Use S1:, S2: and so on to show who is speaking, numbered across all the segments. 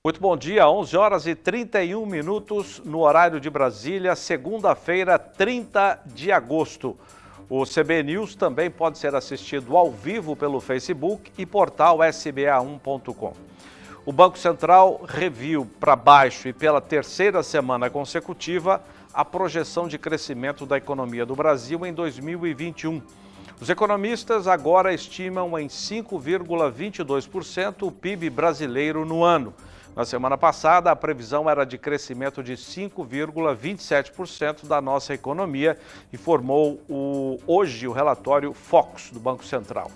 S1: Muito bom dia, 11 horas e 31 minutos no horário de Brasília, segunda-feira, 30 de agosto. O CB News também pode ser assistido ao vivo pelo Facebook e portal sba1.com. O Banco Central reviu para baixo e pela terceira semana consecutiva a projeção de crescimento da economia do Brasil em 2021. Os economistas agora estimam em 5,22% o PIB brasileiro no ano. Na semana passada, a previsão era de crescimento de 5,27% da nossa economia, informou hoje o relatório Focus do Banco Central.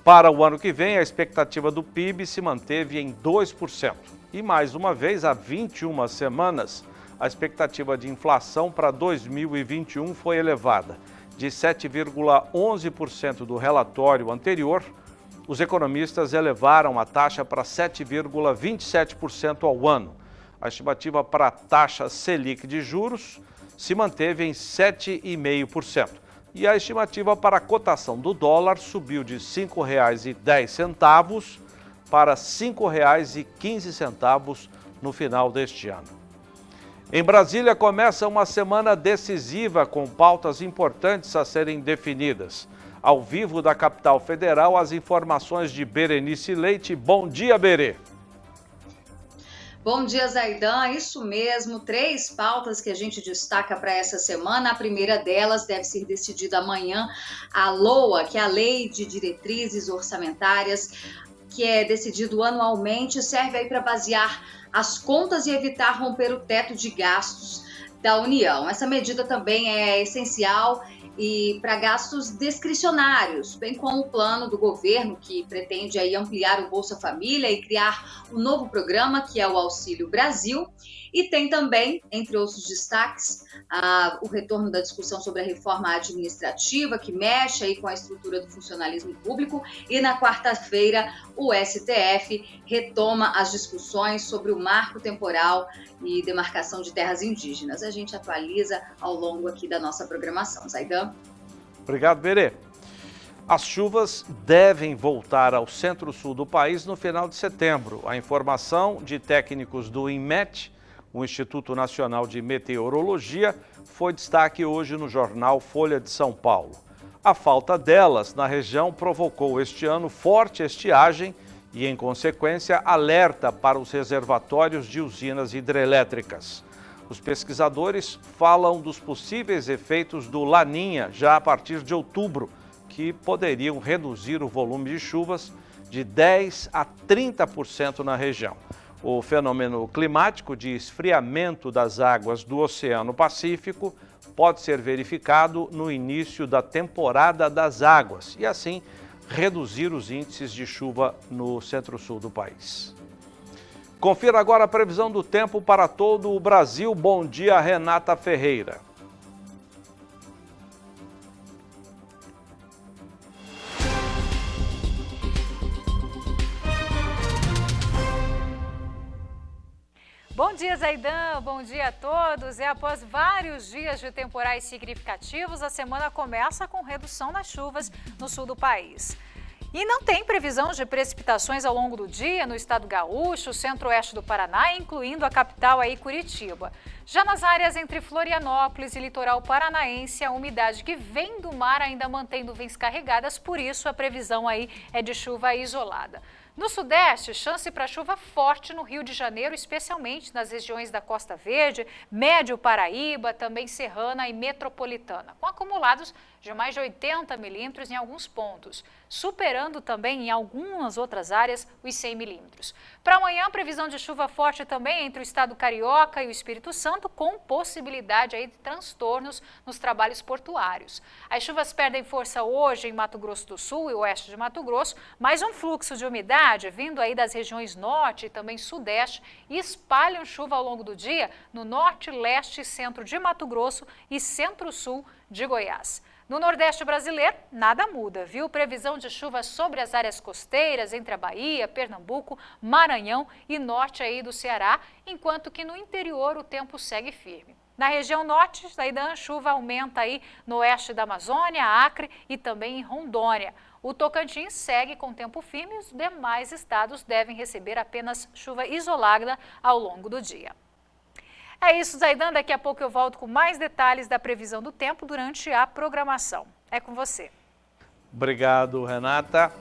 S1: Para o ano que vem, a expectativa do PIB se manteve em 2%. E mais uma vez, há 21 semanas, a expectativa de inflação para 2021 foi elevada. De 7,11% do relatório anterior, os economistas elevaram a taxa para 7,27% ao ano. A estimativa para a taxa Selic de juros se manteve em 7,5%. E a estimativa para a cotação do dólar subiu de R$ 5,10 para R$ 5,15 no final deste ano. Em Brasília começa uma semana decisiva com pautas importantes a serem definidas. Ao vivo da capital federal, as informações de Berenice Leite. Bom dia, Berê.
S2: Bom dia, Zaidan. Isso mesmo, 3 pautas que a gente destaca para essa semana. A primeira delas deve ser decidida amanhã, a LOA, que é a Lei de Diretrizes Orçamentárias, que é decidido anualmente, serve aí para basear as contas e evitar romper o teto de gastos da União. Essa medida também é essencial e para gastos discricionários, bem como o plano do governo que pretende aí ampliar o Bolsa Família e criar um novo programa que é o Auxílio Brasil. E tem também, entre outros destaques, o retorno da discussão sobre a reforma administrativa, que mexe aí com a estrutura do funcionalismo público. E na quarta-feira, o STF retoma as discussões sobre o marco temporal e demarcação de terras indígenas. A gente atualiza ao longo aqui da nossa programação. Zaidan?
S1: Obrigado, Berê. As chuvas devem voltar ao centro-sul do país no final de setembro. A informação de técnicos do INMET, o Instituto Nacional de Meteorologia, foi destaque hoje no jornal Folha de São Paulo. A falta delas na região provocou este ano forte estiagem e, em consequência, alerta para os reservatórios de usinas hidrelétricas. Os pesquisadores falam dos possíveis efeitos do Laninha já a partir de outubro, que poderiam reduzir o volume de chuvas de 10% a 30% na região. O fenômeno climático de esfriamento das águas do Oceano Pacífico pode ser verificado no início da temporada das águas e, assim, reduzir os índices de chuva no centro-sul do país. Confira agora a previsão do tempo para todo o Brasil. Bom dia, Renata Ferreira.
S3: Bom dia, Zaidan. Bom dia a todos. Após vários dias de temporais significativos, a semana começa com redução nas chuvas no sul do país. E não tem previsão de precipitações ao longo do dia no estado gaúcho, centro-oeste do Paraná, incluindo a capital aí, Curitiba. Já nas áreas entre Florianópolis e litoral paranaense, a umidade que vem do mar ainda mantém nuvens carregadas, por isso a previsão aí é de chuva isolada. No sudeste, chance para chuva forte no Rio de Janeiro, especialmente nas regiões da Costa Verde, Médio Paraíba, também Serrana e Metropolitana, com acumulados de mais de 80 milímetros em alguns pontos, superando também em algumas outras áreas os 100 milímetros. Para amanhã, previsão de chuva forte também entre o estado carioca e o Espírito Santo, com possibilidade aí de transtornos nos trabalhos portuários. As chuvas perdem força hoje em Mato Grosso do Sul e oeste de Mato Grosso, mas um fluxo de umidade vindo aí das regiões norte e também sudeste e espalham chuva ao longo do dia no norte, leste e centro de Mato Grosso e centro-sul de Goiás. No Nordeste brasileiro, nada muda, viu? Previsão de chuva sobre as áreas costeiras entre a Bahia, Pernambuco, Maranhão e norte aí do Ceará, enquanto que no interior o tempo segue firme. Na região norte, a chuva aumenta aí no oeste da Amazônia, Acre e também em Rondônia. O Tocantins segue com tempo firme e os demais estados devem receber apenas chuva isolada ao longo do dia. É isso, Zaidan. Daqui a pouco eu volto com mais detalhes da previsão do tempo durante a programação. É com você.
S1: Obrigado, Renata.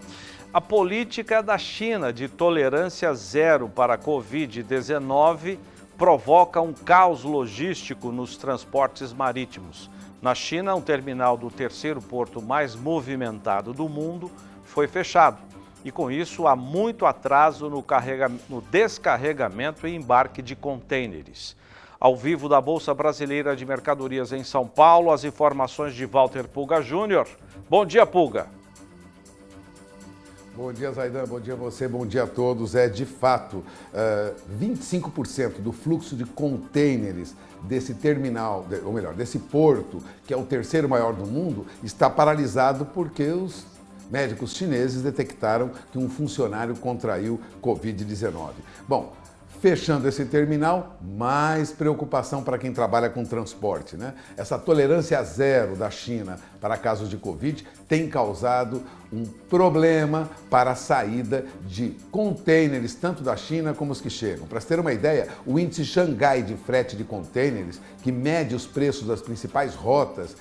S1: A política da China de tolerância zero para a Covid-19 provoca um caos logístico nos transportes marítimos. Na China, um terminal do terceiro porto mais movimentado do mundo foi fechado. E com isso, há muito atraso no descarregamento e embarque de contêineres. Ao vivo da Bolsa Brasileira de Mercadorias em São Paulo, as informações de Walter Pulga Júnior. Bom dia, Pulga.
S4: Bom dia, Zaidan. Bom dia a você, bom dia a todos. De fato, 25% do fluxo de contêineres desse terminal, ou melhor, desse porto, que é o terceiro maior do mundo, está paralisado porque os médicos chineses detectaram que um funcionário contraiu Covid-19. Bom, fechando esse terminal, mais preocupação para quem trabalha com transporte, né? Essa tolerância zero da China para casos de Covid tem causado um problema para a saída de contêineres, tanto da China como os que chegam. Para se ter uma ideia, o índice Xangai de frete de contêineres, que mede os preços das principais rotas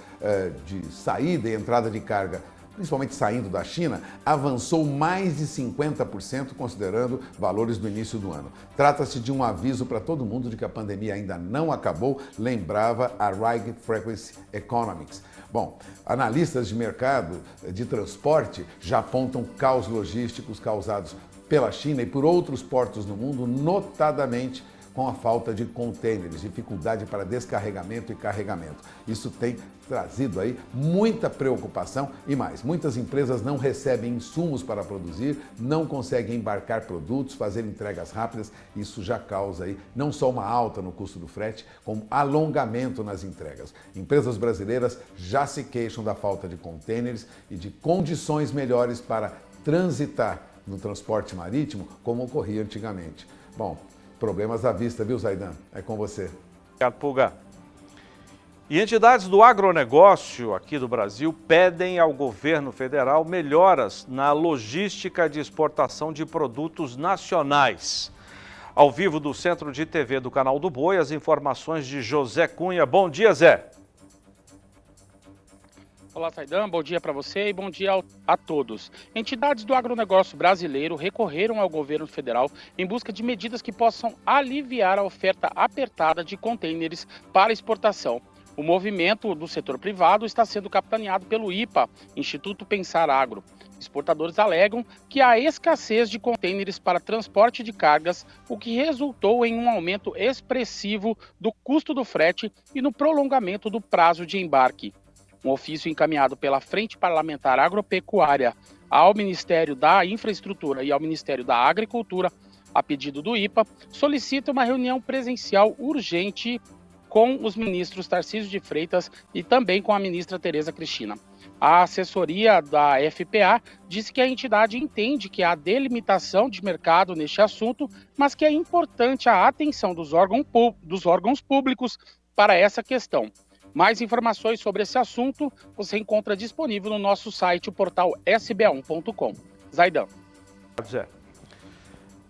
S4: de saída e entrada de carga, principalmente saindo da China, avançou mais de 50%, considerando valores do início do ano. Trata-se de um aviso para todo mundo de que a pandemia ainda não acabou, lembrava a Right Frequency Economics. Bom, analistas de mercado de transporte já apontam caos logísticos causados pela China e por outros portos no mundo, notadamente com a falta de contêineres, dificuldade para descarregamento e carregamento. Isso tem trazido aí muita preocupação e mais. Muitas empresas não recebem insumos para produzir, não conseguem embarcar produtos, fazer entregas rápidas. Isso já causa aí não só uma alta no custo do frete, como alongamento nas entregas. Empresas brasileiras já se queixam da falta de contêineres e de condições melhores para transitar no transporte marítimo, como ocorria antigamente. Bom, problemas à vista, viu, Zaidan? É com você.
S1: Obrigado, Pulga. E entidades do agronegócio aqui do Brasil pedem ao governo federal melhoras na logística de exportação de produtos nacionais. Ao vivo do Centro de TV do Canal do Boi, as informações de José Cunha. Bom dia, Zé.
S5: Olá, Zaidan, bom dia para você e bom dia a todos. Entidades do agronegócio brasileiro recorreram ao governo federal em busca de medidas que possam aliviar a oferta apertada de contêineres para exportação. O movimento do setor privado está sendo capitaneado pelo IPA, Instituto Pensar Agro. Exportadores alegam que há escassez de contêineres para transporte de cargas, o que resultou em um aumento expressivo do custo do frete e no prolongamento do prazo de embarque. Um ofício encaminhado pela Frente Parlamentar Agropecuária ao Ministério da Infraestrutura e ao Ministério da Agricultura, a pedido do IPA, solicita uma reunião presencial urgente com os ministros Tarcísio de Freitas e também com a ministra Tereza Cristina. A assessoria da FPA disse que a entidade entende que há delimitação de mercado neste assunto, mas que é importante a atenção dos órgãos públicos para essa questão. Mais informações sobre esse assunto você encontra disponível no nosso site, o portal sba1.com. Zaidan.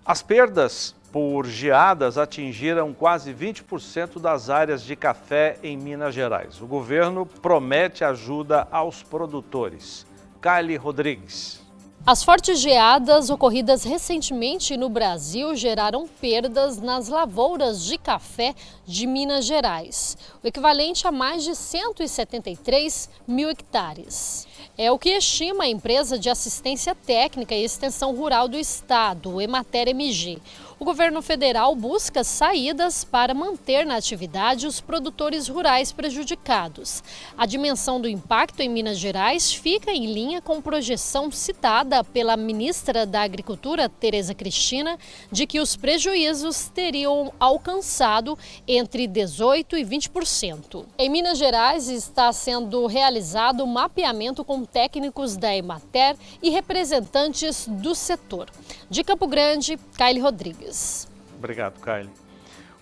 S1: As perdas por geadas atingiram quase 20% das áreas de café em Minas Gerais. O governo promete ajuda aos produtores. Kylie Rodrigues.
S6: As fortes geadas ocorridas recentemente no Brasil geraram perdas nas lavouras de café de Minas Gerais, o equivalente a mais de 173 mil hectares. É o que estima a empresa de assistência técnica e extensão rural do estado, o Emater MG. O governo federal busca saídas para manter na atividade os produtores rurais prejudicados. A dimensão do impacto em Minas Gerais fica em linha com projeção citada pela ministra da Agricultura, Tereza Cristina, de que os prejuízos teriam alcançado entre 18% e 20%. Em Minas Gerais está sendo realizado um mapeamento com técnicos da Emater e representantes do setor. De Campo Grande, Kylie Rodrigues.
S1: Obrigado, Kylie.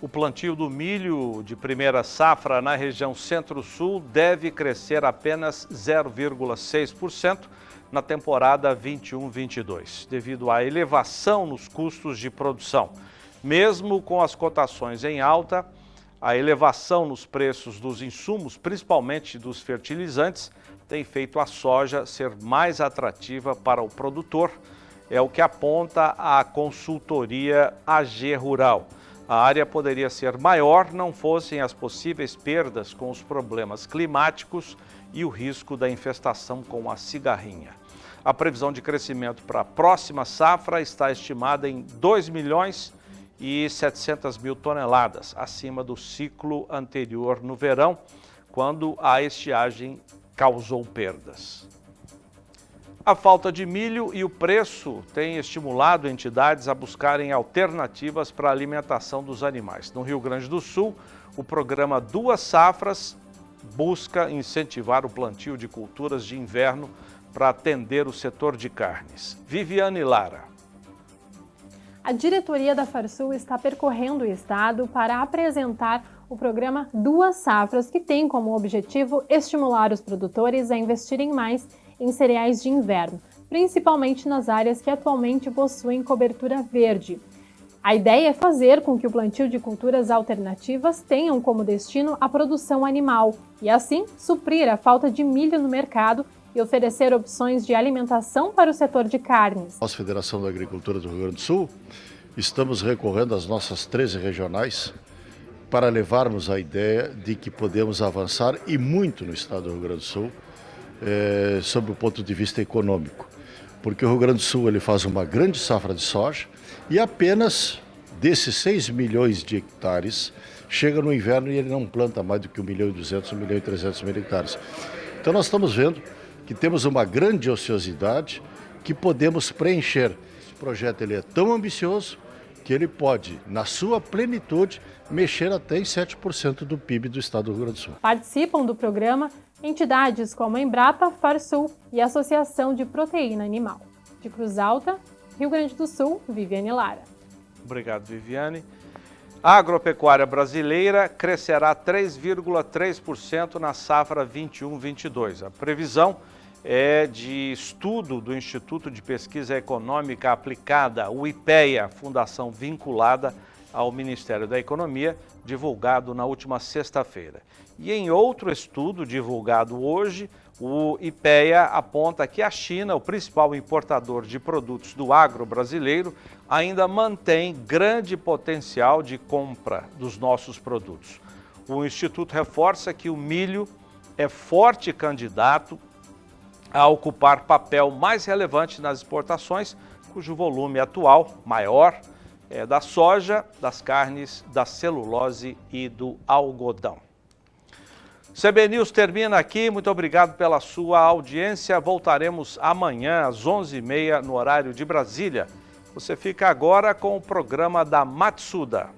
S1: O plantio do milho de primeira safra na região Centro-Sul deve crescer apenas 0,6% na temporada 21-22, devido à elevação nos custos de produção. Mesmo com as cotações em alta, a elevação nos preços dos insumos, principalmente dos fertilizantes, tem feito a soja ser mais atrativa para o produtor. É o que aponta a consultoria AG Rural. A área poderia ser maior não fossem as possíveis perdas com os problemas climáticos e o risco da infestação com a cigarrinha. A previsão de crescimento para a próxima safra está estimada em 2.700.000 toneladas, acima do ciclo anterior no verão, quando a estiagem causou perdas. A falta de milho e o preço têm estimulado entidades a buscarem alternativas para a alimentação dos animais. No Rio Grande do Sul, o programa Duas Safras busca incentivar o plantio de culturas de inverno para atender o setor de carnes. Viviane Lara.
S7: A diretoria da Farsul está percorrendo o estado para apresentar o programa Duas Safras, que tem como objetivo estimular os produtores a investirem mais em cereais de inverno, principalmente nas áreas que atualmente possuem cobertura verde. A ideia é fazer com que o plantio de culturas alternativas tenham como destino a produção animal e, assim, suprir a falta de milho no mercado e oferecer opções de alimentação para o setor de carnes.
S8: Nós, Federação da Agricultura do Rio Grande do Sul, estamos recorrendo às nossas 13 regionais para levarmos a ideia de que podemos avançar e muito no estado do Rio Grande do Sul, sob o ponto de vista econômico. Porque o Rio Grande do Sul ele faz uma grande safra de soja e apenas desses 6 milhões de hectares chega no inverno e ele não planta mais do que 1.200.000, 1.300.000 hectares. Então nós estamos vendo que temos uma grande ociosidade que podemos preencher. Esse projeto ele é tão ambicioso que ele pode, na sua plenitude, mexer até em 7% do PIB do estado do Rio Grande do Sul.
S7: Participam do programa entidades como a Embrapa, Farsul e a Associação de Proteína Animal. De Cruz Alta, Rio Grande do Sul, Viviane Lara.
S1: Obrigado, Viviane. A agropecuária brasileira crescerá 3,3% na safra 21-22. A previsão é de estudo do Instituto de Pesquisa Econômica Aplicada, o IPEA, fundação vinculada ao Ministério da Economia, divulgado na última sexta-feira. E em outro estudo divulgado hoje, o IPEA aponta que a China, o principal importador de produtos do agro brasileiro, ainda mantém grande potencial de compra dos nossos produtos. O Instituto reforça que o milho é forte candidato a ocupar papel mais relevante nas exportações, cujo volume atual, maior, é da soja, das carnes, da celulose e do algodão. CB News termina aqui. Muito obrigado pela sua audiência. Voltaremos amanhã às 11h30 no horário de Brasília. Você fica agora com o programa da Matsuda.